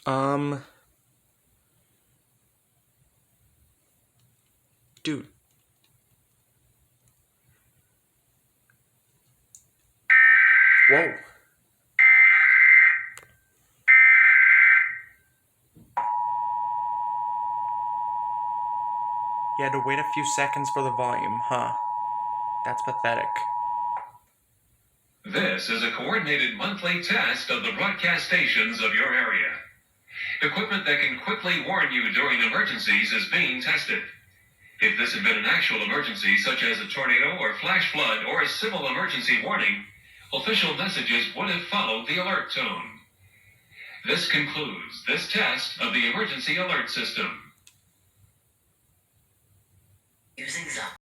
Um, dude. Whoa. You had to wait a few seconds for the volume, huh? That's pathetic. This is a coordinated monthly test of the broadcast stations of your area. Equipment that can quickly warn you during emergencies is being tested. If this had been an actual emergency, such as a tornado or flash flood or a civil emergency warning, official messages would have followed the alert tone. This concludes this test of the emergency alert system. Using